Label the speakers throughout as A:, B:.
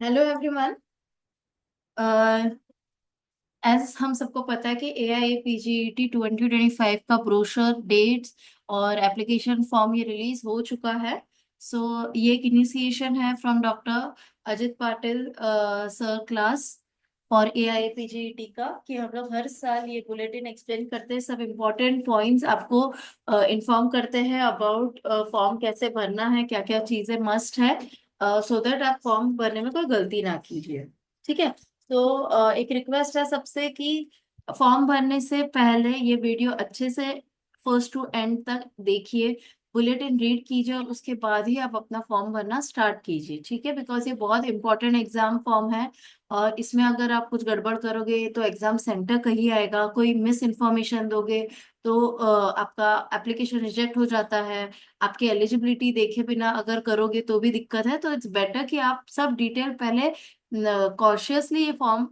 A: Hello everyone. As हम सबको पता है कि ए आई पी जी टी 2025 का ब्रोशर डेट्स और एप्लीकेशन फॉर्म ये रिलीज हो चुका है। सो ये एक इनिशिएशन है from doctor Ajit Patil sir class for a I P G T का, कि हम लोग हर साल ये बुलेटिन एक्सप्लेन करते हैं, सब इम्पोर्टेंट पॉइंट्स आपको इन्फॉर्म करते हैं अबाउट फॉर्म कैसे भरना है, क्या क्या चीज़ें मस्ट है, सो दैट आप फॉर्म भरने में कोई गलती ना कीजिए। ठीक है। तो एक रिक्वेस्ट है सबसे कि फॉर्म भरने से पहले ये वीडियो अच्छे से फर्स्ट टू एंड तक देखिए, बुलेटिन रीड कीजिए और उसके बाद ही आप अपना फॉर्म भरना स्टार्ट कीजिए। ठीक है, बिकॉज ये बहुत इंपॉर्टेंट एग्जाम फॉर्म है और इसमें अगर आप कुछ गड़बड़ करोगे तो एग्जाम सेंटर कहीं आएगा, कोई मिस इन्फॉर्मेशन दोगे तो आपका एप्लीकेशन रिजेक्ट हो जाता है। आपकी एलिजिबिलिटी देखे बिना अगर करोगे तो भी दिक्कत है, तो इट्स बेटर कि आप सब डिटेल पहले कॉशियसली ये फॉर्म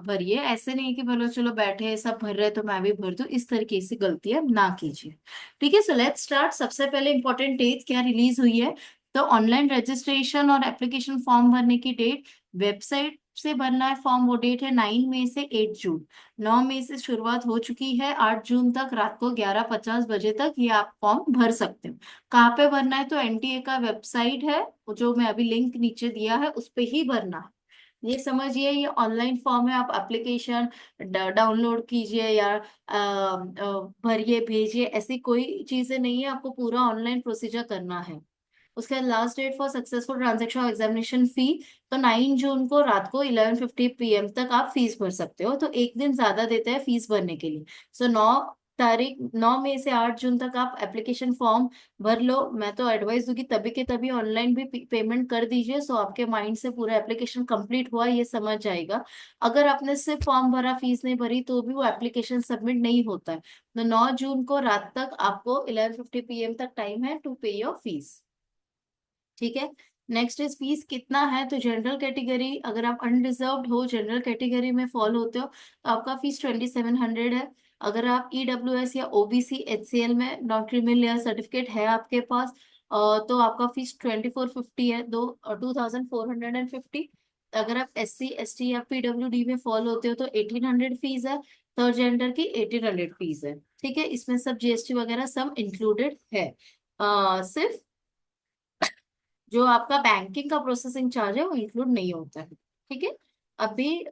A: भरिए। ऐसे नहीं कि बोलो चलो बैठे सब भर रहे तो मैं भी भर दूं, इस तरीके से गलतियां ना कीजिए। ठीक है, सो लेट्स स्टार्ट। सबसे पहले इंपॉर्टेंट डेट क्या रिलीज हुई है। तो ऑनलाइन रजिस्ट्रेशन और एप्लीकेशन फॉर्म भरने की डेट, वेबसाइट से भरना है फॉर्म, वो डेट है 9 मई से 8 जून। 9 मई से शुरुआत हो चुकी है, 8 जून तक रात को 11:50 बजे तक ये आप फॉर्म भर सकते हो। कहाँ पे भरना है, तो एनटीए का वेबसाइट है, जो मैं अभी लिंक नीचे दिया है उस पे ही भरना है। ये समझिए, ये ऑनलाइन फॉर्म है, आप एप्लीकेशन डाउनलोड कीजिए या भरिए भेजिए, ऐसी कोई चीजें नहीं है, आपको पूरा ऑनलाइन प्रोसीजर करना है। उसके बाद last date for successful transaction और एग्जामिनेशन फी, तो 9 जून को रात को 11:50 PM तक आप फीस भर सकते हो, तो एक दिन ज्यादा देते हैं फीस भरने के लिए। सो 9 मई से 8 जून तक आप एप्लीकेशन फॉर्म भर लो। मैं तो एडवाइस दूंगी तभी के तभी ऑनलाइन भी पेमेंट कर दीजिए, सो आपके माइंड से पूरा एप्लीकेशन कंप्लीट हुआ ये समझ जाएगा। अगर आपने सिर्फ फॉर्म भरा, फीस नहीं भरी, तो भी वो एप्लीकेशन सबमिट नहीं होता है। तो 9 जून को रात तक आपको 11:50 PM तक टाइम है टू पे योर फीस। ठीक है। नेक्स्ट इज फीस कितना है, तो जनरल कैटेगरी, अगर आप अनरिजर्व्ड हो, जनरल कैटेगरी में फॉल होते हो, तो आपका फीस 2700 है। अगर आप ईडब्ल्यू एस या ओबीसी एचसीएल में नॉन क्रिमिनल या सर्टिफिकेट है आपके पास, तो आपका फीस 2450 है, 2450। अगर आप एससी एसटी या पीडब्ल्यूडी में फॉल होते हो तो 1800 फीस है। थर्ड जेंडर की 1800 फीस है। ठीक है, इसमें सब जीएसटी वगैरह सब इंक्लूडेड है। सिर्फ जो आपका बैंकिंग का प्रोसेसिंग चार्ज है वो इंक्लूड नहीं होता है। ठीक है। अभी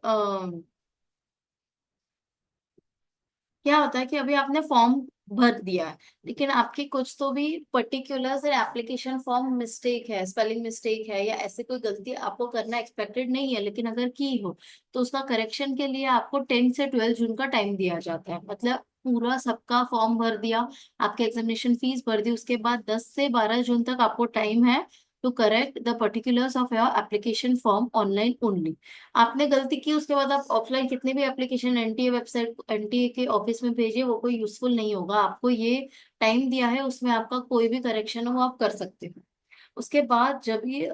A: क्या होता है कि अभी आपने फॉर्म भर दिया है, लेकिन आपकी कुछ तो भी पर्टिकुलर एप्लीकेशन फॉर्म मिस्टेक है, स्पेलिंग मिस्टेक है या ऐसे कोई गलती आपको करना एक्सपेक्टेड नहीं है, लेकिन अगर की हो तो उसका करेक्शन के लिए आपको 10 से 12 जून का टाइम दिया जाता है। मतलब पूरा सबका फॉर्म भर दिया, आपके एग्जामिनेशन फीस भर दी, उसके बाद 10 से 12 जून तक आपको टाइम है to correct the particulars of your application form online only. आपने गलती की उसके बाद आप ऑफलाइन कितने भी एप्लीकेशन एनटीए वेबसाइट एनटीए के ऑफिस में भेजिए, वो कोई यूजफुल नहीं होगा। आपको ये टाइम दिया है, उसमें आपका कोई भी करेक्शन हो वो आप कर सकते हो। उसके बाद जब ये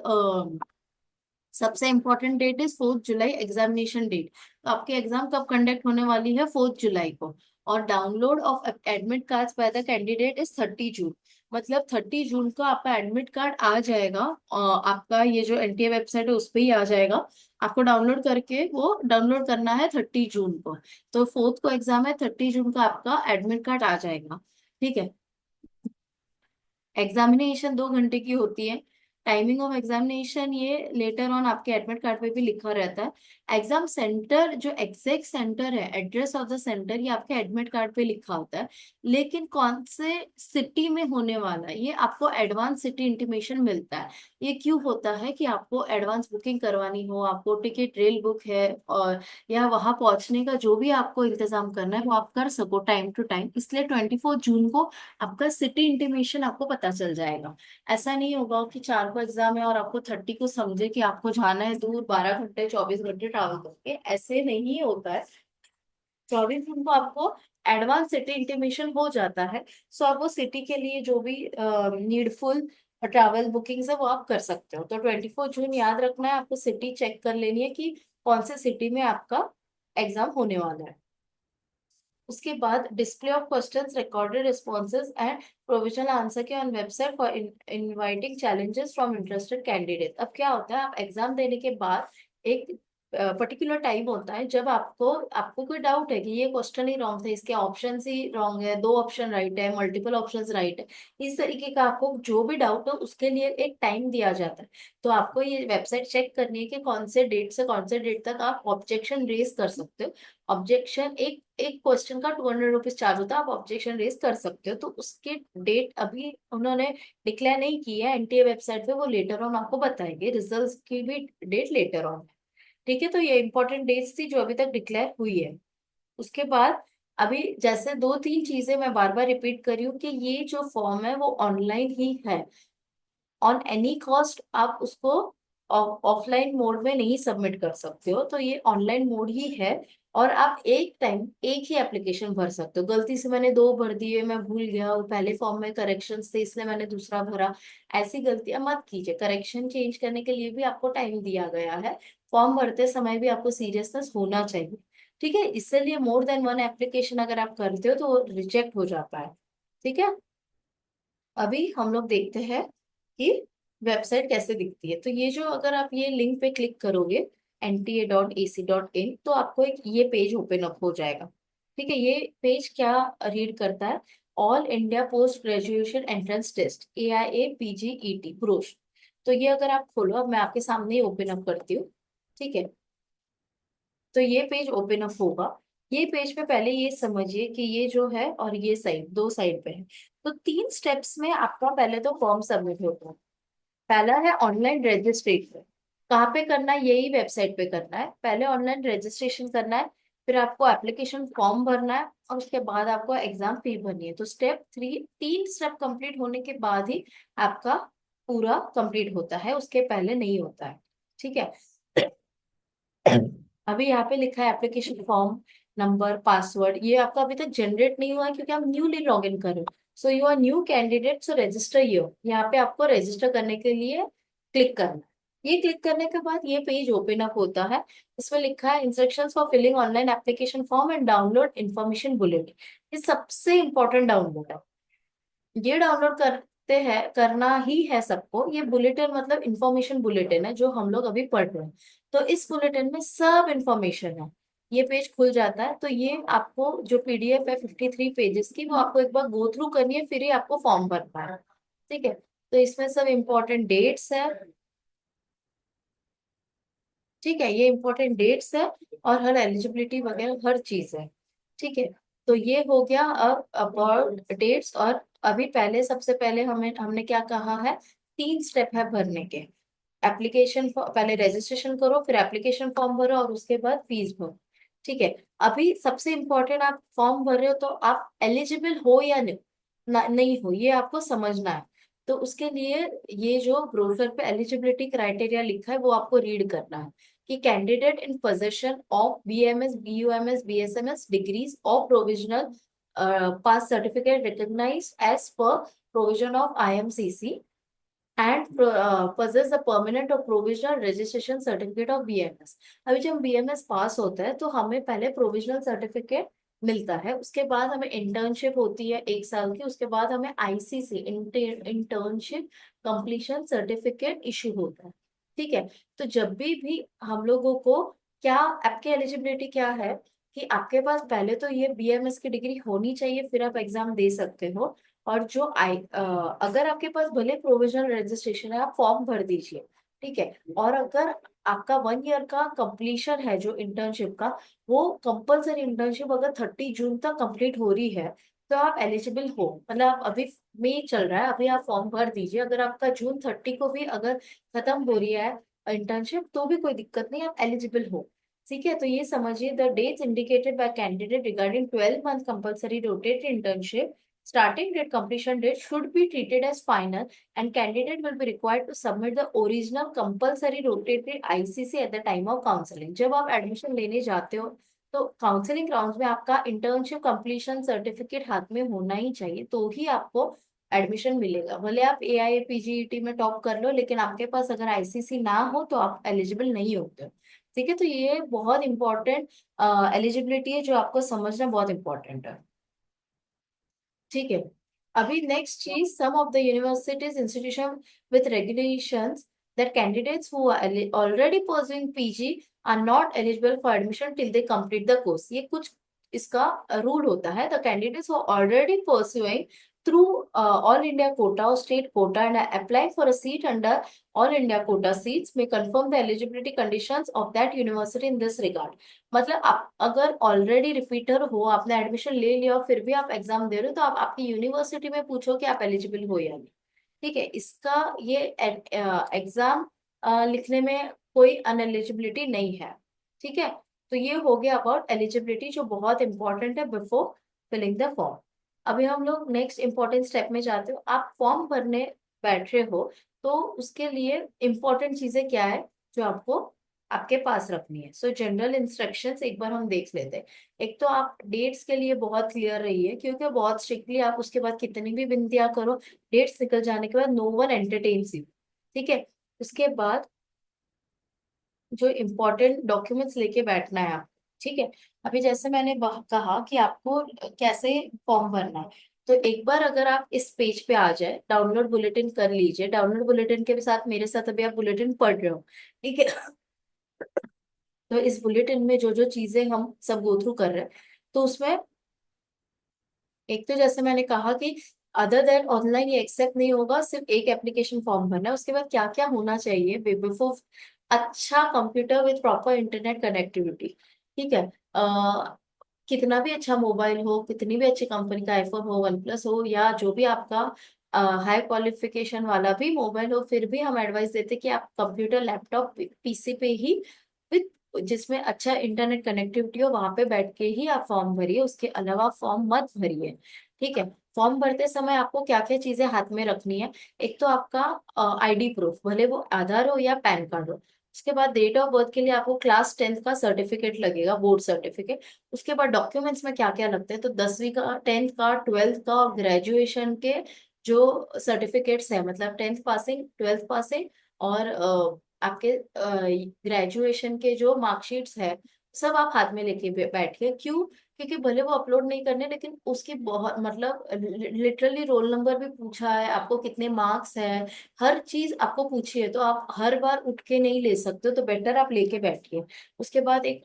A: सबसे important date is 4 July examination date. तो आपकी एग्जाम कब कंडक्ट होने वाली है, 4 जुलाई को। और download of admit card by the candidate is 30 जून। मतलब 30 जून को आपका एडमिट कार्ड आ जाएगा, आपका ये जो एनटीए वेबसाइट है उस पे ही आ जाएगा। आपको डाउनलोड करके वो डाउनलोड करना है 30 जून को। तो फोर्थ को एग्जाम है, 30 जून को आपका एडमिट कार्ड आ जाएगा। ठीक है। एग्जामिनेशन 2 घंटे की होती है। टाइमिंग ऑफ एग्जामिनेशन ये लेटर ऑन आपके एडमिट कार्ड पे भी लिखा रहता है। एग्जाम सेंटर जो एग्जैक्ट सेंटर है, एड्रेस ऑफ द सेंटर, ये आपके एडमिट कार्ड पे लिखा होता है। लेकिन कौन से सिटी में होने वाला है ये आपको एडवांस सिटी इंटीमेशन मिलता है। ये क्यों होता है कि आपको एडवांस बुकिंग करवानी हो, आपको टिकट रेल बुक है, और या वहां पहुंचने का जो भी आपको इंतजाम करना है वो आप कर सको टाइम टू टाइम, इसलिए 24 जून को आपका सिटी इंटीमेशन आपको पता चल जाएगा। ऐसा नहीं होगा कि 4 को एग्जाम है और आपको 30 को समझे कि आपको जाना है दूर 12 घंटे 24 घंटे ट्रैवल करके, ऐसे नहीं होता है। 24 जून को आपको एडवांस सिटी इंटीमेशन हो जाता है। सो आप वो सिटी के लिए जो भी नीडफुल ट्रैवल बुकिंग्स है वो आप कर सकते हो। तो 24 जून याद रखना है, आपको सिटी चेक कर लेनी है कि कौन से सिटी में आपका एग्जाम होने वाला है। उसके बाद display of questions, recorded responses and provisional answer के on website for inviting challenges from interested candidate. अब क्या होता है, आप एग्जाम देने के बाद एक पर्टिकुलर टाइम होता है जब आपको आपको कोई डाउट है कि ये क्वेश्चन ही रॉन्ग था, इसके ऑप्शन ही रॉन्ग है, दो ऑप्शन राइट है, मल्टीपल ऑप्शंस राइट है, इस तरीके का आपको जो भी डाउट हो उसके लिए एक टाइम दिया जाता है। तो आपको ये वेबसाइट चेक करनी है कि कौन से डेट से कौन से डेट तक आप ऑब्जेक्शन रेज कर सकते हो। ऑब्जेक्शन एक एक क्वेश्चन का 200 रुपीज चार्ज होता है, आप ऑब्जेक्शन रेज कर सकते हो। तो उसके डेट अभी उन्होंने डिक्लेयर नहीं की है एनटीए वेबसाइट पे, वो लेटर ऑन आपको बताएंगे, रिजल्ट्स की भी डेट लेटर ऑन। ठीक है, तो ये इंपॉर्टेंट डेट्स थी जो अभी तक डिक्लेयर हुई है। उसके बाद अभी जैसे दो तीन चीजें मैं बार बार रिपीट कर रही हूँ कि ये जो फॉर्म है वो ऑनलाइन ही है, ऑन एनी कॉस्ट आप उसको ऑफलाइन मोड में नहीं सबमिट कर सकते हो, तो ये ऑनलाइन मोड ही है। और आप एक टाइम एक ही एप्लीकेशन भर सकते हो। गलती से मैंने दो भर दिए, मैं भूल गया, वो पहले फॉर्म में करेक्शंस थे इसलिए मैंने दूसरा भरा, ऐसी गलतियां मत कीजिए। करेक्शन चेंज करने के लिए भी आपको टाइम दिया गया है, फॉर्म भरते समय भी आपको सीरियसनेस होना चाहिए। ठीक है, इसलिए मोर देन वन एप्लीकेशन अगर आप करते हो तो वो रिजेक्ट हो जाता है। ठीक है, अभी हम लोग देखते हैं कि वेबसाइट कैसे दिखती है। तो ये जो अगर आप ये लिंक पे क्लिक करोगे nta.ac.in, तो आपको एक ये पेज ओपन अप हो जाएगा। ठीक है, ये पेज क्या रीड करता है, all India post graduation entrance test AIAPGET brochure. तो ये अगर आप खोलो, अब मैं आपके सामने ही ओपन अप करती हूँ। ठीक है, तो ये पेज ओपन अप होगा। ये पेज पे पहले ये समझिए कि ये जो है और ये साइड, दो साइड पे है। तो तीन स्टेप्स में आपका पहले तो फॉर्म सबमिट होता है। पहला है ऑनलाइन रजिस्ट्रेशन। कहाँ पे करना है, यही वेबसाइट पे करना है। पहले ऑनलाइन रजिस्ट्रेशन करना है, फिर आपको एप्लीकेशन फॉर्म भरना है, और उसके बाद आपको एग्जाम फी भरनी है। तो स्टेप थ्री, तीन स्टेप कंप्लीट होने के बाद ही आपका पूरा कंप्लीट होता है, उसके पहले नहीं होता है। ठीक है, अभी यहाँ पे लिखा है एप्लीकेशन फॉर्म नंबर, पासवर्ड, ये आपका अभी तक जनरेट नहीं हुआ है क्योंकि आप न्यूली लॉग इन कर रहे हो। So you are new candidate, so register यो, यहाँ पे आपको रजिस्टर करने के लिए क्लिक करना है। ये क्लिक करने के बाद ये पेज ओपन अप होता है। इसमें लिखा है instructions for filling online application form and download information bulletin. ये सबसे इंपॉर्टेंट डाउनलोड है, ये डाउनलोड करते हैं, करना ही है सबको। ये बुलेटिन मतलब इंफॉर्मेशन बुलेटिन है जो हम लोग अभी पढ़ रहे हैं। तो इस बुलेटिन में सब इंफॉर्मेशन है। ये पेज खुल जाता है तो ये आपको जो पीडीएफ है 53 पेजेस की, वो आपको एक बार गो थ्रू करनी है, फिर ही आपको फॉर्म भरना है। ठीक है, तो इसमें सब इंपॉर्टेंट डेट्स है। ठीक है, ये इंपॉर्टेंट डेट्स है और हर एलिजिबिलिटी वगैरह हर चीज है। ठीक है, तो ये हो गया अब अबाउट डेट्स। और अभी पहले सबसे पहले हमें हमने क्या कहा है, तीन स्टेप है भरने के। एप्लीकेशन पहले रजिस्ट्रेशन करो, फिर एप्लीकेशन फॉर्म भरो और उसके बाद फीस भरो। ठीक है, अभी सबसे इम्पोर्टेंट, आप फॉर्म भर रहे हो तो आप एलिजिबल हो या नहीं, नहीं हो, ये आपको समझना है। तो उसके लिए ये जो ब्रोशर पे एलिजिबिलिटी क्राइटेरिया लिखा है वो आपको रीड करना है कि candidate in possession of BMS, BUMS, BSMS degrees और provisional pass certificate recognised as per provision of IMCC and possess the permanent or provisional registration certificate of BMS। अभी जब BMS पास होता है तो हमें पहले प्रोविजनल सर्टिफिकेट मिलता है, उसके बाद हमें इंटर्नशिप होती है 1 साल की, उसके बाद हमें ICC internship completion certificate issue होता है। ठीक है, तो जब भी हम लोगों को, क्या आपकी एलिजिबिलिटी क्या है कि आपके पास पहले तो ये BMS की डिग्री होनी चाहिए, फिर आप एग्जाम दे सकते हो। और जो अगर आपके पास भले प्रोविजनल रजिस्ट्रेशन है, आप फॉर्म भर दीजिए। ठीक है, और अगर आपका 1 ईयर का कंप्लीशन है जो इंटर्नशिप का, वो कंपलसरी इंटर्नशिप अगर 30 जून तक कंप्लीट हो रही है तो आप एलिजिबल हो। मतलब आप अभी मई चल रहा है, अभी आप फॉर्म भर दीजिए, अगर आपका जून 30 को भी अगर खत्म हो रही है इंटर्नशिप तो भी कोई दिक्कत नहीं, आप एलिजिबल हो। ठीक है, तो ये समझिए, the dates indicated by candidate regarding 12 month compulsory rotated internship starting date, completion date should be treated as final, and candidate will be required to submit the original compulsory rotated ICC at the time of counseling। जब आप admission लेने जाते हो तो counselling round में आपका internship completion certificate हाथ में होना ही चाहिए, तो ही आपको एडमिशन मिलेगा। भले आप AIPGET में टॉप कर लो, लेकिन आपके पास अगर ICC ना हो तो आप एलिजिबल नहीं होते हो। ठीक है, तो ये बहुत इंपॉर्टेंट एलिजिबिलिटी है जो आपको समझना बहुत इंपॉर्टेंट है। ठीक है, अभी नेक्स्ट चीज, some of the universities institution with regulations that candidates who are already pursuing PG are not eligible for admission till they complete the course। ये कुछ इसका रूल होता है। The candidates who are already pursuing through all India quota or state quota and are applying for a seat under all India quota seats may confirm the eligibility conditions of that university in this regard। मतलब आप अगर already repeater हो, आपने admission ले लिया और फिर भी आप एग्जाम दे रहे हो, तो आप आपकी यूनिवर्सिटी में पूछो कि आप एलिजिबल हो या नहीं। ठीक है, इसका ये एग्जाम लिखने में कोई अनएलिजिबिलिटी नहीं है। ठीक है, तो ये हो गया अबाउट एलिजिबिलिटी, जो बहुत इंपॉर्टेंट है बिफोर फिलिंग द फॉर्म। अभी हम लोग नेक्स्ट इंपॉर्टेंट स्टेप में जाते हो। आप फॉर्म भरने बैठ रहे हो, तो उसके लिए इंपॉर्टेंट चीजें क्या है जो आपको आपके पास रखनी है। सो जनरल इंस्ट्रक्शंस एक बार हम देख लेते हैं। एक तो आप डेट्स के लिए बहुत क्लियर रहिए, क्योंकि बहुत स्ट्रिक्टली आप उसके बाद कितनी भी विनतियां करो, डेट्स निकल जाने के बाद नो वन एंटरटेन्स यू। ठीक है, उसके बाद जो इम्पोर्टेंट डॉक्यूमेंट्स लेके बैठना है आप। ठीक है, अभी जैसे मैंने कहा कि आपको कैसे फॉर्म भरना है, तो एक बार अगर आप इस पेज पे आ जाए, डाउनलोड बुलेटिन कर लीजिए। डाउनलोड बुलेटिन के साथ मेरे साथ अभी आप बुलेटिन पढ़ रहे हो। ठीक है, तो इस बुलेटिन में जो जो चीजें हम सब गो थ्रू कर रहे हैं, तो उसमें एक तो जैसे मैंने कहा कि अदर देन ऑनलाइन ये एक्सेप्ट नहीं होगा, सिर्फ एक एप्लीकेशन फॉर्म भरना है। उसके बाद क्या क्या होना चाहिए बिफोर, अच्छा computer with proper internet connectivity. ठीक है, कितना भी अच्छा मोबाइल हो, कितनी भी अच्छी कंपनी का आईफोन हो, वन प्लस हो, या जो भी आपका हाई क्वालिफिकेशन वाला भी मोबाइल हो, फिर भी हम एडवाइस देते कि आप कंप्यूटर, लैपटॉप, PC पे ही विद, जिसमें अच्छा इंटरनेट कनेक्टिविटी हो, वहां पे बैठ के ही आप फॉर्म भरिए। उसके अलावा फॉर्म मत भरिए। ठीक है, फॉर्म भरते समय आपको क्या क्या चीजें हाथ में रखनी है। एक तो आपका ID प्रूफ, भले वो आधार हो या पैन कार्ड हो। उसके बाद डेट ऑफ बर्थ के लिए आपको क्लास 10th का सर्टिफिकेट लगेगा, बोर्ड सर्टिफिकेट। उसके बाद डॉक्यूमेंट्स में क्या क्या लगते हैं, तो 10वीं का, 10th का, 12th का और ग्रेजुएशन के जो सर्टिफिकेट्स है, मतलब 10th पासिंग, 12th पासिंग और आपके ग्रेजुएशन के जो मार्कशीट्स है, सब आप हाथ में लेके बैठिए। क्यों? क्योंकि भले वो अपलोड नहीं करने, लेकिन उसकी बहुत मतलब लिटरली रोल नंबर भी पूछा है आपको, कितने मार्क्स है, हर चीज आपको पूछी है। तो आप हर बार उठ के नहीं ले सकते हो, तो बेटर आप लेके बैठिए। उसके बाद एक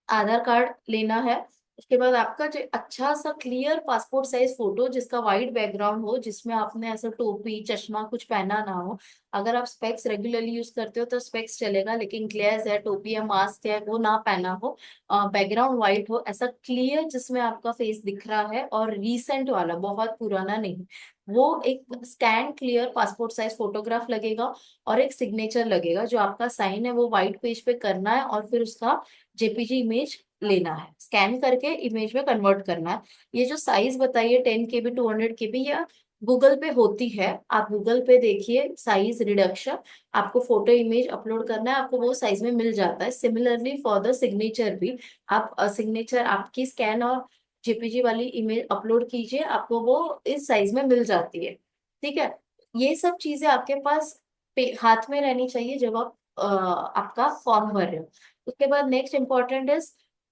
A: आधार कार्ड लेना है। उसके बाद आपका जो अच्छा सा क्लियर पासपोर्ट साइज फोटो, जिसका वाइट बैकग्राउंड हो, जिसमें आपने ऐसा टोपी चश्मा कुछ पहना ना हो। अगर आप स्पेक्स रेगुलरली यूज करते हो तो स्पेक्स चलेगा, लेकिन ग्लेस है, टोपी है, मास्क है, वो ना पहना हो। बैकग्राउंड वाइट हो, ऐसा क्लियर जिसमें आपका फेस दिख रहा है, और रीसेंट वाला, बहुत पुराना नहीं। वो एक scan clear passport size photograph लगेगा, और एक सिग्नेचर लगेगा, जो आपका साइन है वो व्हाइट पेज पे करना है, और फिर उसका JPG इमेज लेना है, स्कैन करके इमेज में कन्वर्ट करना है। ये जो साइज बताइए 10 KB 200 KB, या गूगल पे होती है, आप गूगल पे देखिए साइज रिडक्शन, आपको फोटो इमेज अपलोड करना है, आपको वो साइज में मिल जाता है। सिमिलरली फॉर द सिग्नेचर भी, आप सिग्नेचर आपकी स्कैन और JPG वाली इमेज अपलोड कीजिए, आपको वो इस साइज में मिल जाती है। ठीक है, ये सब चीजें आपके पास हाथ में रहनी चाहिए जब आप आपका फॉर्म भर रहे हो। उसके बाद नेक्स्ट इंपॉर्टेंट है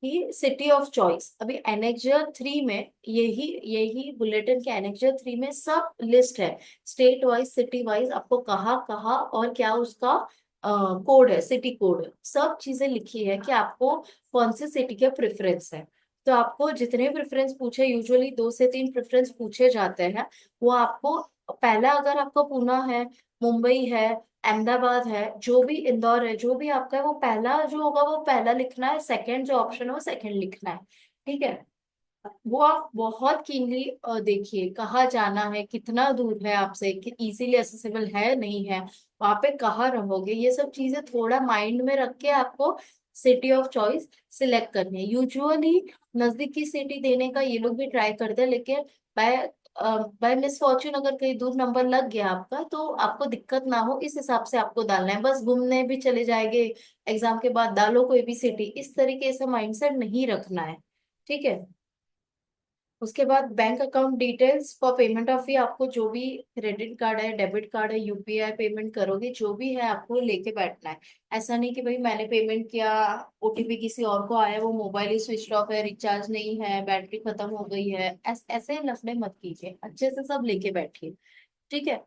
A: कि सिटी ऑफ चॉइस। अभी एनेक्जर 3 में, यही यही बुलेटिन के एनेक्जर 3 में सब लिस्ट है, स्टेट वाइज, सिटी वाइज, आपको कहाँ कहाँ और क्या उसका कोड है, सिटी कोड है, सब चीजें लिखी है कि आपको कौन सी सिटी के प्रेफरेंस है। तो आपको जितने प्रेफरेंस पूछे, यूजुअली 2 से 3 प्रेफरेंस पूछे जाते हैं, वो आपको पहला, अगर आपका पूना है, मुंबई है, अहमदाबाद है, जो भी, इंदौर है, जो भी आपका है, वो पहला जो होगा वो पहला लिखना है, सेकंड जो ऑप्शन है वो सेकंड लिखना है। ठीक है, वो आप बहुत कीनली देखिए, कहाँ जाना है, कितना दूर है आपसे, कि इजीली एसेसिबल है नहीं है, वहां पे कहाँ रहोगे, ये सब चीजें थोड़ा माइंड में रख के आपको सिटी ऑफ चॉइस सिलेक्ट करनी है। यूजुअली नजदीक की सिटी देने का ये लोग भी ट्राई करते हैं, लेकिन बाय बाय मिस फॉर्च्यून अगर कहीं दूर नंबर लग गया आपका, तो आपको दिक्कत ना हो, इस हिसाब से आपको डालना है। बस घूमने भी चले जाएंगे एग्जाम के बाद, डालो कोई भी सिटी, इस तरीके से माइंडसेट नहीं रखना है। ठीक है, उसके बाद bank account details for payment of fee, आपको जो भी क्रेडिट कार्ड है, डेबिट कार्ड है, यूपीआई पेमेंट करोगे, जो भी है आपको लेके बैठना है। ऐसा नहीं कि भाई मैंने पेमेंट किया, ओटीपी किसी और को आया, वो मोबाइल ही स्विच ऑफ है, रिचार्ज नहीं है, बैटरी खत्म हो गई है, ऐसे लफड़े मत कीजिए, अच्छे से सब लेके बैठिए। ठीक है।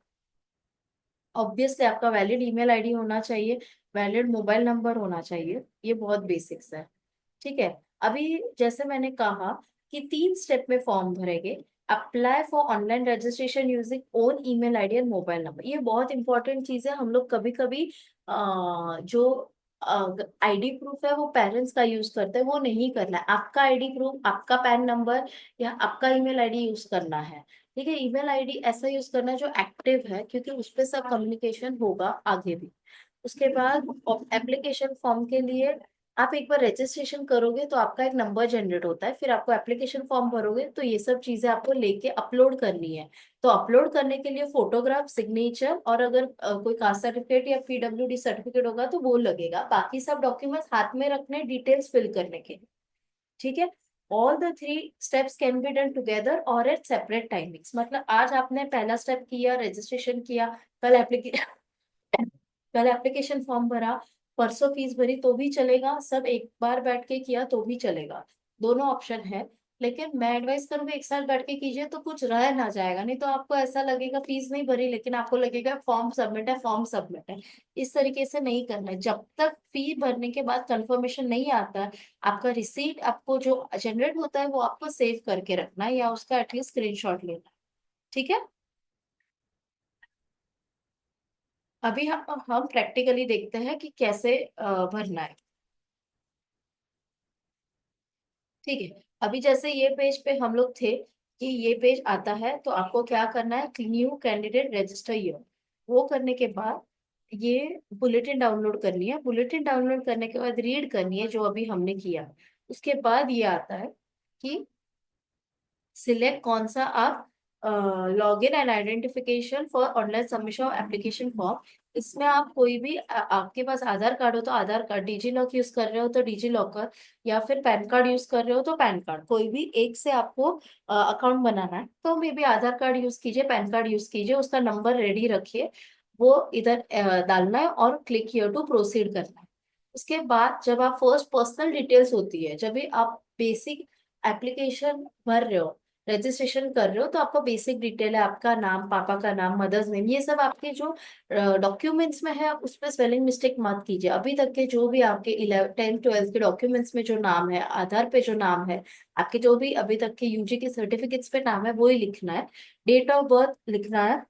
A: ऑब्वियसली आपका वैलिड ईमेल आईडी होना चाहिए, वैलिड मोबाइल नंबर होना चाहिए, ये बहुत बेसिक्स है। ठीक है। अभी जैसे मैंने कहा कि 3 स्टेप में फॉर्म भरेंगे। Apply for online registration using own email ID and mobile number, ये बहुत इंपॉर्टेंट चीज है। हम लोग कभी कभी जो आईडी प्रूफ है वो पेरेंट्स का यूज करते हैं, वो नहीं करना है। आपका आईडी प्रूफ, आपका पैन नंबर या आपका ईमेल आईडी यूज करना है। ठीक है। ईमेल आईडी ऐसा यूज करना है जो एक्टिव है, क्योंकि उस पर सब कम्युनिकेशन होगा आगे भी। उसके बाद एप्लीकेशन फॉर्म के लिए आप एक बार रजिस्ट्रेशन करोगे तो आपका एक नंबर जनरेट होता है, फिर आपको एप्लीकेशन फॉर्म भरोगे तो ये सब चीजें आपको लेके अपलोड करनी है। तो अपलोड करने के लिए फोटोग्राफ, सिग्नेचर और अगर कोई कास्ट सर्टिफिकेट या पीडब्ल्यूडी सर्टिफिकेट होगा तो वो लगेगा। बाकी सब डॉक्यूमेंट्स हाथ में रखने, डिटेल्स फिल करने के। ठीक है। All the 3 steps can be done together और एट सेपरेट टाइमिंग्स। मतलब आज आपने पहला स्टेप किया, रजिस्ट्रेशन किया, कल एप्लीकेशन कल एप्लीकेशन फॉर्म भरा, परसों फीस भरी तो भी चलेगा, सब एक बार बैठ के किया तो भी चलेगा। दोनों ऑप्शन है। लेकिन मैं एडवाइस करूंगी एक साथ बैठ के कीजिए तो कुछ रह ना जाएगा, नहीं तो आपको ऐसा लगेगा फीस नहीं भरी लेकिन आपको लगेगा फॉर्म सबमिट है, फॉर्म सबमिट है। इस तरीके से नहीं करना है। जब तक फी भरने के बाद कंफर्मेशन नहीं आता है, आपका रिसीट आपको जो जनरेट होता है वो आपको सेव करके रखना है या उसका एटलीस्ट स्क्रीनशॉट लेना है। ठीक है। अभी हम प्रैक्टिकली देखते हैं कि कैसे भरना है। ठीक है। अभी जैसे ये पेज पे हम लोग थे कि ये पेज आता है तो आपको क्या करना है, न्यू कैंडिडेट रजिस्टर ईयर, वो करने के बाद ये बुलेटिन डाउनलोड करनी है। बुलेटिन डाउनलोड करने के बाद रीड करनी है जो अभी हमने किया। उसके बाद ये आता है कि सिलेक्ट कौन सा आप log in and identification for online submission of application form. इसमें आप कोई भी आपके पास आधार कार्ड हो तो आधार कार्ड, डिजी लॉक यूज कर रहे हो तो डिजी लॉकर, या फिर पैन कार्ड यूज कर रहे हो तो पैन कार्ड, कोई भी एक से आपको अकाउंट बनाना है। तो may be Aadhaar card use कीजिए, पैन कार्ड यूज कीजिए, उसका नंबर रेडी रखिए, वो इधर डालना है और क्लिक हियर टू प्रोसीड करना है। उसके बाद जब आप फर्स्ट पर्सनल डिटेल्स होती है, जब भी आप बेसिक एप्लीकेशन भर रहे हो, रजिस्ट्रेशन कर रहे हो, तो आपका बेसिक डिटेल है आपका नाम, पापा का नाम, मदर्स नेम, ये सब आपके जो डॉक्यूमेंट्स में है उसमें स्पेलिंग मिस्टेक मत कीजिए। अभी तक के जो भी आपके 11th 12th के डॉक्यूमेंट्स में जो नाम है, आधार पे जो नाम है, आपके जो भी अभी तक के यूजी के सर्टिफिकेट्स पे नाम है वो ही लिखना है। डेट ऑफ बर्थ लिखना है,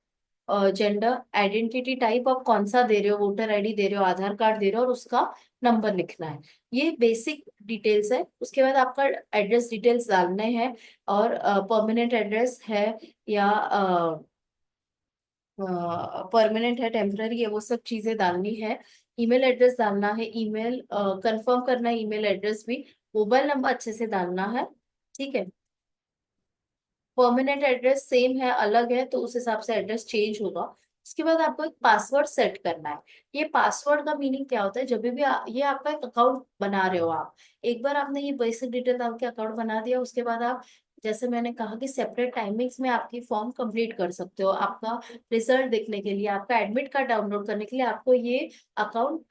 A: जेंडर आइडेंटिटी टाइप आप कौन सा दे रहे हो, वोटर आईडी दे रहे हो, आधार कार्ड दे रहे हो, और उसका नंबर लिखना है। ये बेसिक डिटेल्स है। उसके बाद आपका एड्रेस डिटेल्स डालने हैं, और परमानेंट एड्रेस है या परमानेंट है, टेम्पररी है, वो सब चीजें डालनी है। ईमेल एड्रेस डालना है, ईमेल कंफर्म करना है, ईमेल एड्रेस भी। मोबाइल नंबर अच्छे से डालना है। ठीक है। परमानेंट एड्रेस सेम है, अलग है तो उस हिसाब से एड्रेस चेंज होगा। उसके बाद आपको एक पासवर्ड सेट करना है। ये पासवर्ड का मीनिंग क्या होता है, जब भी ये आपका एक अकाउंट बना रहे हो आप, एक बार आपने ये बेसिक डिटेल डाल के अकाउंट बना दिया, उसके बाद आप, जैसे मैंने कहा कि सेपरेट टाइमिंग्स में आपकी फॉर्म कंप्लीट कर सकते हो। आपका रिजल्ट देखने के लिए, आपका एडमिट कार्ड डाउनलोड करने के लिए आपको ये अकाउंट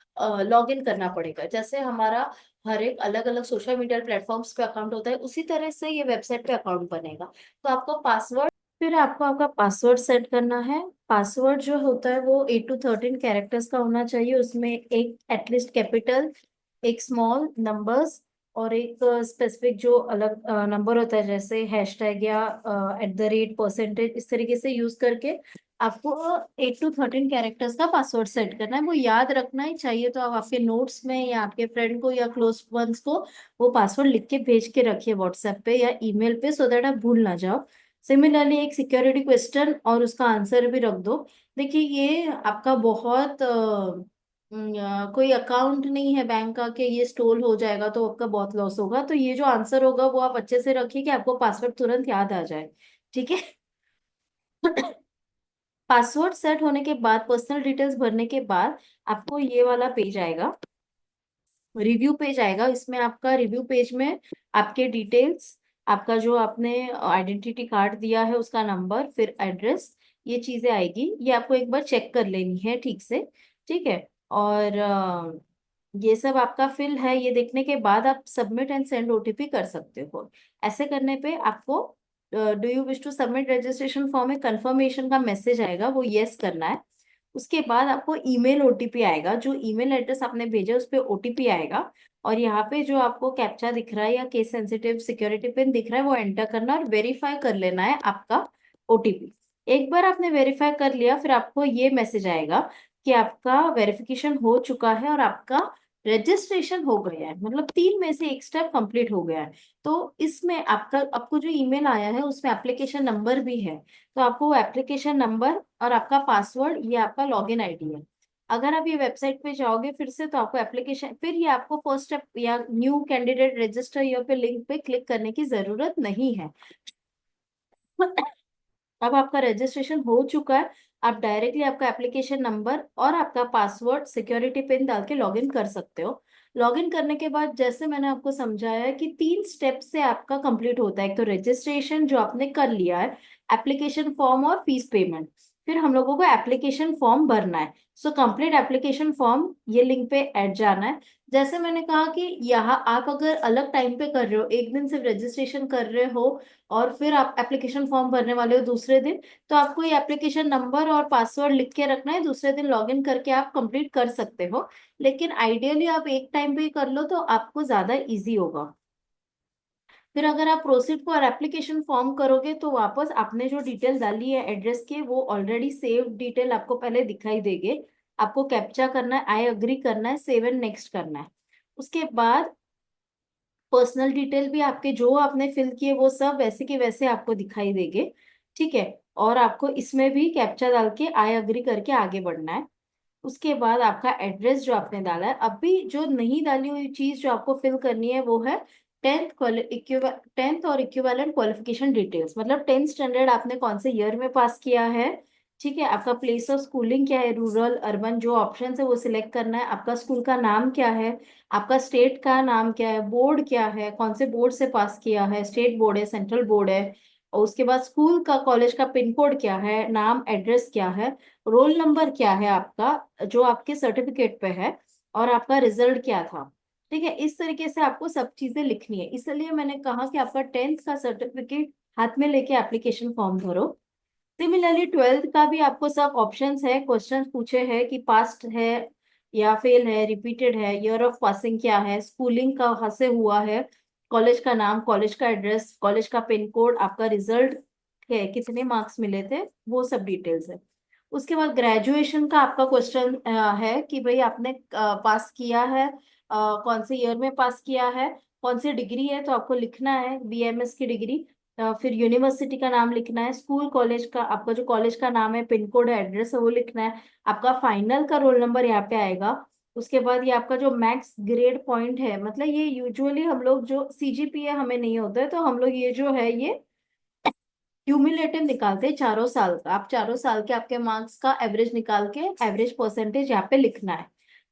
A: लॉग इन करना पड़ेगा। जैसे हमारा हर एक अलग अलग सोशल मीडिया प्लेटफॉर्म्स पे अकाउंट होता है, उसी तरह से ये वेबसाइट पे अकाउंट बनेगा। तो आपको पासवर्ड, फिर आपको आपका पासवर्ड सेट करना है। पासवर्ड जो होता है वो 8 to 13 कैरेक्टर्स का होना चाहिए। उसमें एक एटलीस्ट कैपिटल, एक स्मॉल नंबर्स, और एक स्पेसिफिक जो अलग नंबर होता है जैसे हैशटैग या @%, इस तरीके से यूज करके आपको 8 to 13 कैरेक्टर्स का पासवर्ड सेट करना है। वो याद रखना ही चाहिए, तो आप आपके नोट्स में या आपके फ्रेंड को या क्लोज वंस को वो पासवर्ड लिख के भेज के रखिए व्हाट्सएप पे या ईमेल पे, सो दैट आप भूल ना जाओ। सिमिलरली एक सिक्योरिटी क्वेश्चन और उसका आंसर भी रख दो। देखिए ये आपका बहुत कोई अकाउंट नहीं है बैंक का कि ये स्टोल हो जाएगा तो आपका बहुत लॉस होगा, तो ये जो आंसर होगा वो आप अच्छे से रखिए कि आपको पासवर्ड तुरंत याद आ जाए। ठीक है। पासवर्ड सेट होने के बाद, पर्सनल डिटेल्स भरने के बाद, आपको ये वाला पेज आएगा, रिव्यू पेज आएगा। इसमें आपका रिव्यू पेज में आपके डिटेल्स, आपका जो आपने आइडेंटिटी कार्ड दिया है उसका नंबर, फिर एड्रेस, ये चीजें आएगी। ये आपको एक बार चेक कर लेनी है ठीक से, ठीक है। और ये सब आपका फिल है, ये देखने के बाद आप सबमिट एंड सेंड ओटीपी कर सकते हो। ऐसे करने पे आपको do you wish to submit registration form में कंफर्मेशन का मैसेज आएगा, वो यस करना है। उसके बाद आपको ईमेल ओटीपी आएगा, जो ईमेल एड्रेस आपने भेजा उस पर ओटीपी आएगा। और यहाँ पे जो आपको कैप्चा दिख रहा है या केस सेंसिटिव सिक्योरिटी पिन दिख रहा है वो एंटर करना और वेरीफाई कर लेना है आपका ओटीपी। एक बार आपने वेरीफाई कर लिया फिर आपको ये मैसेज आएगा कि आपका वेरिफिकेशन हो चुका है और आपका रजिस्ट्रेशन हो गया है, मतलब 3 में से एक स्टेप कंप्लीट हो गया है। तो इसमें आपका आपको जो ईमेल आया है उसमें एप्लीकेशन नंबर भी है। तो आपको वो एप्लीकेशन नंबर और आपका पासवर्ड, ये आपका लॉगिन आईडी है। अगर आप ये वेबसाइट पे जाओगे फिर से तो आपको एप्लीकेशन, फिर ये आपको फर्स्ट स्टेप या न्यू कैंडिडेट रजिस्टर या फिर लिंक पे क्लिक करने की जरूरत नहीं है। अब आपका रजिस्ट्रेशन हो चुका है, आप डायरेक्टली आपका एप्लीकेशन नंबर और आपका पासवर्ड सिक्योरिटी पिन डाल के लॉगिन कर सकते हो। लॉगिन करने के बाद जैसे मैंने आपको समझाया है कि 3 स्टेप से आपका कंप्लीट होता है, एक तो रजिस्ट्रेशन जो आपने कर लिया है, एप्लीकेशन फॉर्म और फीस पेमेंट, फिर हम लोगों को एप्लीकेशन फॉर्म भरना है। सो कंप्लीट एप्लीकेशन फॉर्म, ये लिंक पे ऐड जाना है। जैसे मैंने कहा कि यहाँ आप अगर अलग टाइम पे कर रहे हो, एक दिन सिर्फ रजिस्ट्रेशन कर रहे हो और फिर आप एप्लीकेशन फॉर्म भरने वाले हो दूसरे दिन, तो आपको ये एप्लीकेशन नंबर और पासवर्ड लिख के रखना है, दूसरे दिन लॉगिन करके आप कंप्लीट कर सकते हो। लेकिन आइडियली आप एक टाइम पे ही कर लो तो आपको ज्यादा इजी होगा। फिर अगर आप प्रोसीड को और एप्लीकेशन फॉर्म करोगे तो वापस आपने जो डिटेल डाली है एड्रेस के, वो ऑलरेडी सेव डिटेल आपको पहले दिखाई देंगे। आपको कैप्चा करना है, आई अग्री करना है, सेव एंड नेक्स्ट करना है। उसके बाद पर्सनल डिटेल भी आपके जो आपने फिल किए वो सब वैसे के वैसे आपको दिखाई देंगे, ठीक है। और आपको इसमें भी कैप्चा डाल के आई अग्री करके आगे बढ़ना है। उसके बाद आपका एड्रेस जो आपने डाला है, अभी जो नहीं डाली हुई चीज जो आपको फिल करनी है वो है टेंथ और इक्विवेलेंट क्वालिफिकेशन डिटेल्स, मतलब 10th स्टैंडर्ड आपने कौन से ईयर में पास किया है, ठीक है। आपका प्लेस ऑफ स्कूलिंग क्या है, रूरल अर्बन जो ऑप्शन है वो सिलेक्ट करना है। आपका स्कूल का नाम क्या है, आपका स्टेट का नाम क्या है, बोर्ड क्या है, कौन से बोर्ड से पास किया है, स्टेट बोर्ड है सेंट्रल बोर्ड है। और उसके बाद स्कूल का कॉलेज का पिन कोड क्या है, नाम एड्रेस क्या है, रोल नंबर क्या है आपका जो आपके सर्टिफिकेट पे है, और आपका रिजल्ट क्या था, ठीक है। इस तरीके से आपको सब चीजें लिखनी है। इसलिए मैंने कहा कि आपका 10th का सर्टिफिकेट हाथ में लेके एप्लीकेशन फॉर्म भरो। सिमिलरली 12th का भी आपको सब ऑप्शंस है, क्वेश्चन पूछे हैं कि पास्ट है या फेल है, रिपीटेड है, ईयर ऑफ पासिंग क्या है, स्कूलिंग कहाँ से हुआ है, कॉलेज का नाम, कॉलेज का एड्रेस, कॉलेज का पिन कोड, आपका रिजल्ट है, कितने मार्क्स मिले थे, वो सब डिटेल्स है। उसके बाद ग्रेजुएशन का आपका क्वेश्चन है कि भाई आपने पास किया है, कौन से ईयर में पास किया है, कौन सी डिग्री है, तो आपको लिखना है बीएमएस की डिग्री। फिर यूनिवर्सिटी का नाम लिखना है, स्कूल कॉलेज का आपका जो कॉलेज का नाम है, पिन कोड है, एड्रेस है, वो लिखना है। आपका फाइनल का रोल नंबर यहाँ पे आएगा। उसके बाद ये आपका जो मैक्स ग्रेड पॉइंट है, मतलब ये यूजुअली हम लोग जो सीजीपीए हमें नहीं होता है तो हम लोग ये जो है ये क्यूमुलेटिव निकालते हैं 4 साल का। आप 4 साल के आपके मार्क्स का एवरेज निकाल के एवरेज परसेंटेज यहाँ पे लिखना है,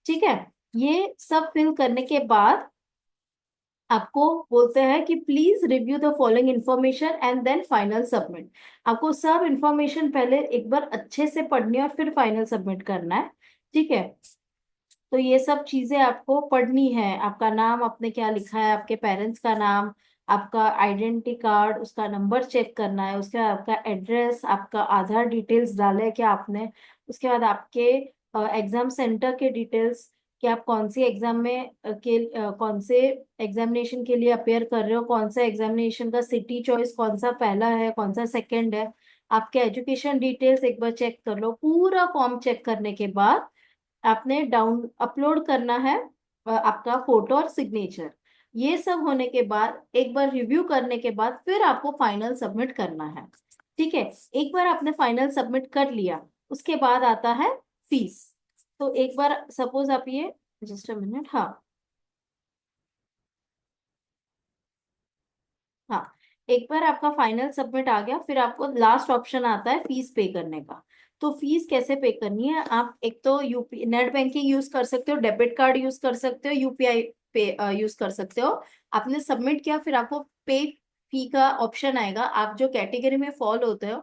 A: ठीक है। ये सब फिल करने के बाद आपको बोलते हैं कि please review the following information and then final submit. आपको सब इंफॉर्मेशन पहले एक बार अच्छे से पढ़नी है और फिर फाइनल सबमिट करना है, ठीक है। तो ये सब चीजें आपको पढ़नी है। आपका नाम आपने क्या लिखा है, आपके पेरेंट्स का नाम, आपका आइडेंटिटी कार्ड उसका नंबर चेक करना है, उसके बाद आपका एड्रेस, आपका आधार डिटेल्स डाला है क्या आपने, उसके बाद आपके एग्जाम सेंटर के डिटेल्स कि आप कौन सी एग्जाम में कौन से एग्जामिनेशन के लिए अपेयर कर रहे हो, कौन सा एग्जामिनेशन का सिटी चॉइस कौन सा पहला है कौन सा सेकंड है। आपके एजुकेशन डिटेल्स एक बार चेक कर लो। पूरा फॉर्म चेक करने के बाद आपने डाउन अपलोड करना है आपका फोटो और सिग्नेचर। ये सब होने के बाद एक बार रिव्यू करने के बाद फिर आपको फाइनल सबमिट करना है, ठीक है। एक बार आपने फाइनल सबमिट कर लिया उसके बाद आता है फीस। तो एक बार सपोज आप ये, जस्ट अ मिनट, हाँ हाँ, एक बार आपका फाइनल सबमिट आ गया फिर आपको लास्ट ऑप्शन आता है फीस पे करने का। तो फीस कैसे पे करनी है, आप एक तो यूपी नेट बैंकिंग यूज कर सकते हो, डेबिट कार्ड यूज कर सकते हो, यूपीआई पे यूज कर सकते हो। आपने सबमिट किया फिर आपको पे फी का ऑप्शन आएगा, आप जो कैटेगरी में फॉल होते हो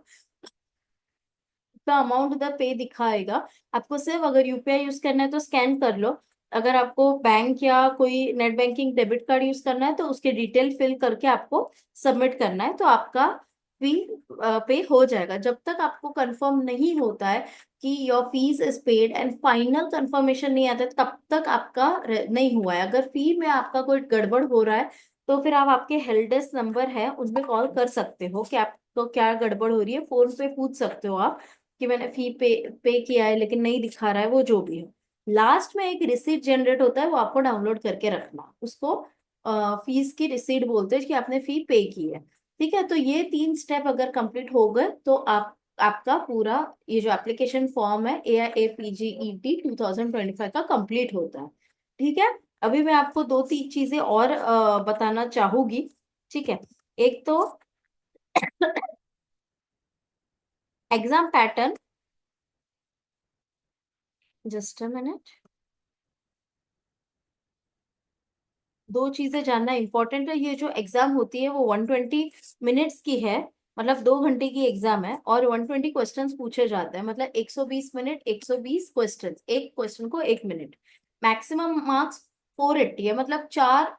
A: का अमाउंट द पे दिखाएगा आपको। सिर्फ अगर यूपीआई यूज करना है तो स्कैन कर लो, अगर आपको बैंक या कोई net banking debit card use करना है तो उसके डिटेल फिल करके आपको सबमिट करना है, तो आपका फी पे हो जाएगा। जब तक आपको कंफर्म नहीं होता है कि your fees is paid and final confirmation नहीं आता है, तब तक आपका नहीं हुआ है। अगर फी में आपका कोई गड़बड़ हो रहा है तो फिर आप आपके हेल्प डेस्क नंबर है उनपे कॉल कर सकते हो कि आपको क्या गड़बड़ हो रही है, फोन पे पूछ सकते हो आप कि मैंने फी पे किया है लेकिन नहीं दिखा रहा है, वो जो भी है। लास्ट में एक रिसीट जनरेट होता है, वो आपको डाउनलोड करके रखना, उसको फीस की रिसीट बोलते हैं कि आपने फी पे की है। ठीक है, तो ये 3 स्टेप अगर कंप्लीट हो गए तो आप आपका पूरा ये जो एप्लीकेशन फॉर्म है AIAPGET 2025 का कंप्लीट होता है। ठीक है, अभी मैं आपको 2-3 चीजें और बताना चाहूंगी। ठीक है, एक तो exam pattern, just a minute, 2 चीजें जानना इंपॉर्टेंट है। ये जो एग्जाम होती है वो 120 मिनट्स की है, मतलब 2 घंटे की एग्जाम है, और 120 क्वेश्चंस पूछे जाते हैं, मतलब 120 मिनट 120 क्वेश्चंस, एक क्वेश्चन को 1 मिनट। मैक्सिमम मार्क्स 480 है, मतलब 4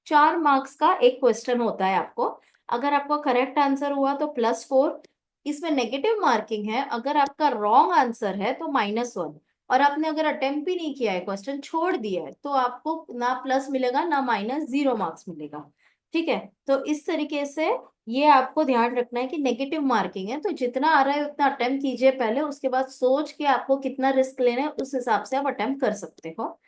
A: 4 मार्क्स का एक क्वेश्चन होता है आपको। अगर आपका करेक्ट आंसर हुआ तो +4, इसमें नेगेटिव मार्किंग है, अगर आपका रॉन्ग आंसर है तो -1, और आपने अगर अटेम्प्ट भी नहीं किया है, क्वेश्चन छोड़ दिया है, तो आपको ना प्लस मिलेगा ना माइनस, 0 मार्क्स मिलेगा। ठीक है, तो इस तरीके से ये आपको ध्यान रखना है कि नेगेटिव मार्किंग है, तो जितना आ रहा है उतना अटेम्प्ट कीजिए पहले, उसके बाद सोच के आपको कितना रिस्क लेना है उस हिसाब से आप अटेम्प्ट कर सकते हो।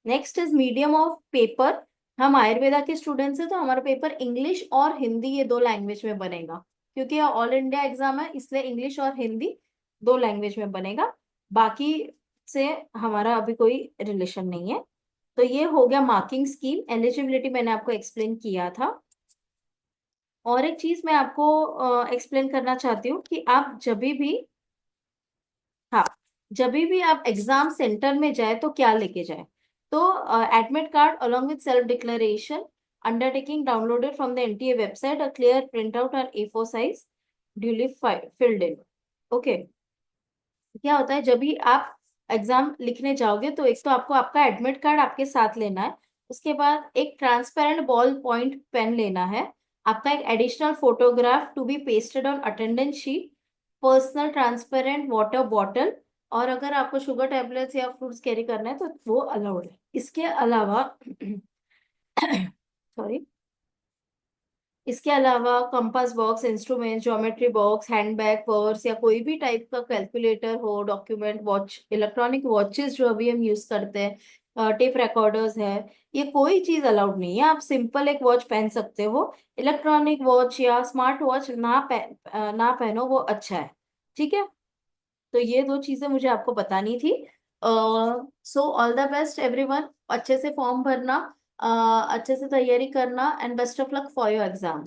A: Next is medium of paper. हम आयुर्वेदा के स्टूडेंट्स हैं तो हमारा पेपर इंग्लिश और हिंदी ये 2 लैंग्वेज में बनेगा, क्योंकि ये ऑल इंडिया एग्जाम है इसलिए इंग्लिश और हिंदी 2 लैंग्वेज में बनेगा। बाकी से हमारा अभी कोई रिलेशन नहीं है। तो ये हो गया मार्किंग स्कीम, एलिजिबिलिटी मैंने आपको एक्सप्लेन किया था। और एक चीज मैं आपको एक्सप्लेन करना चाहती हूँ कि आप जब भी, हाँ, जब भी आप एग्जाम सेंटर में जाए तो क्या लेके जाए, तो admit card along with self declaration, undertaking downloaded from the NTA website, a clear printout and A4 size duly filled in। Okay, क्या होता है जब भी आप एग्जाम लिखने जाओगे तो एक तो आपको आपका एडमिट कार्ड आपके साथ लेना है, उसके बाद एक ट्रांसपेरेंट बॉल पॉइंट पेन लेना है, आपका एक additional photograph to be pasted on attendance sheet, personal transparent water bottle, और अगर आपको शुगर टेबलेट्स या फ्रूट्स कैरी करना है तो वो अलाउड है। इसके अलावा सॉरी, इसके अलावा compass box, instrument, geometry box, handbag, purse या कोई भी टाइप का कैलकुलेटर हो, डॉक्यूमेंट, वॉच, इलेक्ट्रॉनिक वॉचेस जो अभी हम यूज करते हैं, टेप रिकॉर्डर्स है, ये कोई चीज अलाउड नहीं है। आप सिंपल एक वॉच पहन सकते हो, इलेक्ट्रॉनिक वॉच या स्मार्ट वॉच ना पहनो, वो अच्छा है। ठीक है, तो ये 2 चीजें मुझे आपको बतानी थी। So all the best everyone, अच्छे से फॉर्म भरना, अच्छे से तैयारी करना, and best of luck for your exam.